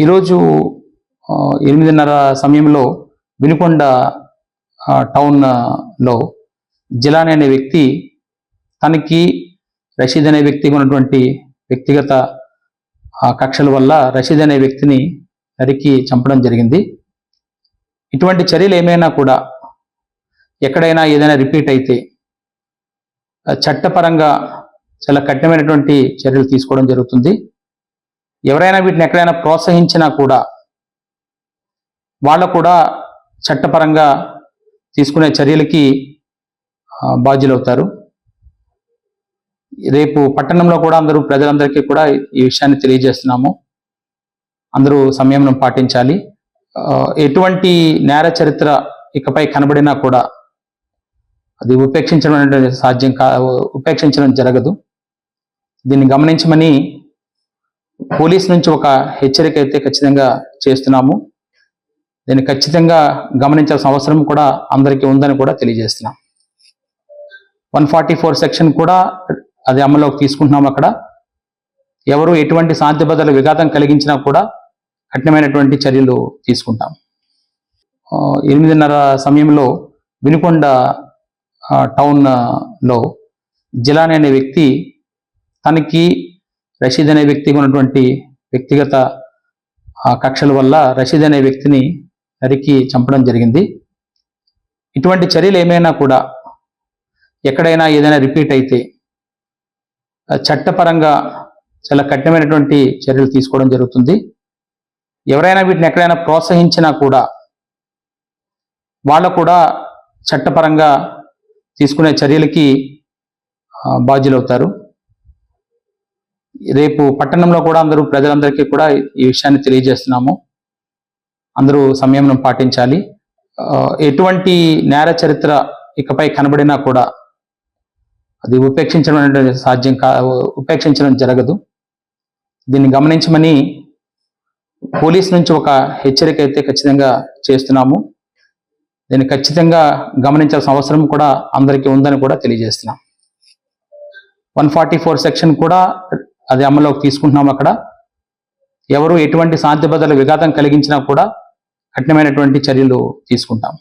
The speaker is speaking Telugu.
ఈరోజు 8:30 సమయంలో వినుకొండ టౌన్లో జిలాని అనే వ్యక్తి తనకి రషీద్ అనే వ్యక్తికి ఉన్నటువంటి వ్యక్తిగత కక్షల వల్ల రషీద్ అనే వ్యక్తిని నరికి చంపడం జరిగింది. ఇటువంటి చర్యలు ఏమైనా కూడా ఎక్కడైనా ఏదైనా రిపీట్ అయితే చట్టపరంగా చాలా కఠినమైనటువంటి చర్యలు తీసుకోవడం జరుగుతుంది. ఎవరైనా వీటిని ఎక్కడైనా ప్రోత్సహించినా కూడా వాళ్ళు కూడా చట్టపరంగా తీసుకునే చర్యలకి బాధ్యులవుతారు. రేపు పట్టణంలో కూడా ప్రజలందరికీ కూడా ఈ విషయాన్ని తెలియజేస్తున్నాము. అందరూ సంయమనం పాటించాలి. ఎటువంటి నేర చరిత్ర ఇకపై కనబడినా కూడా అది ఉపేక్షించడం జరగదు. దీన్ని గమనించమని పోలీస్ నుంచి ఒక హెచ్చరిక అయితే ఖచ్చితంగా చేస్తున్నాము. దీన్ని ఖచ్చితంగా గమనించాల్సిన అవసరం కూడా అందరికీ ఉందని కూడా తెలియజేస్తున్నాం. 144 సెక్షన్ కూడా అది అమల్లోకి తీసుకుంటున్నాం. అక్కడ ఎవరు ఎటువంటి శాంతి భద్రతల విఘాతం కలిగించినా కూడా కఠినమైనటువంటి చర్యలు తీసుకుంటాం. 8:30 సమయంలో వినుకొండ టౌన్లో జిలాని అనే వ్యక్తి తనకి రషీద్ అనే వ్యక్తికి ఉన్నటువంటి వ్యక్తిగత కక్షల వల్ల రషీద్ అనే వ్యక్తిని నరికి చంపడం జరిగింది. ఇటువంటి చర్యలు ఏమైనా కూడా ఎక్కడైనా ఏదైనా రిపీట్ అయితే చట్టపరంగా చాలా కఠినమైనటువంటి చర్యలు తీసుకోవడం జరుగుతుంది. ఎవరైనా వీటిని ఎక్కడైనా ప్రోత్సహించినా కూడా వాళ్ళు కూడా చట్టపరంగా తీసుకునే చర్యలకి బాధ్యులవుతారు. రేపు పట్టణంలో కూడా ప్రజలందరికీ కూడా ఈ విషయాన్ని తెలియజేస్తున్నాము. అందరూ సంయమనం పాటించాలి. ఎటువంటి నేర చరిత్ర ఇకపై కనబడినా కూడా అది ఉపేక్షించడం జరగదు. దీన్ని గమనించమని పోలీస్ నుంచి ఒక హెచ్చరిక అయితే ఖచ్చితంగా చేస్తున్నాము. దీన్ని ఖచ్చితంగా గమనించాల్సిన అవసరం కూడా అందరికీ ఉందని కూడా తెలియజేస్తున్నాం. 144 సెక్షన్ కూడా అది అమల్లోకి తీసుకుంటున్నాం. అక్కడ ఎవరు ఎటువంటి శాంతి భద్రతల విఘాతం కలిగించినా కూడా కఠినమైనటువంటి చర్యలు తీసుకుంటాం.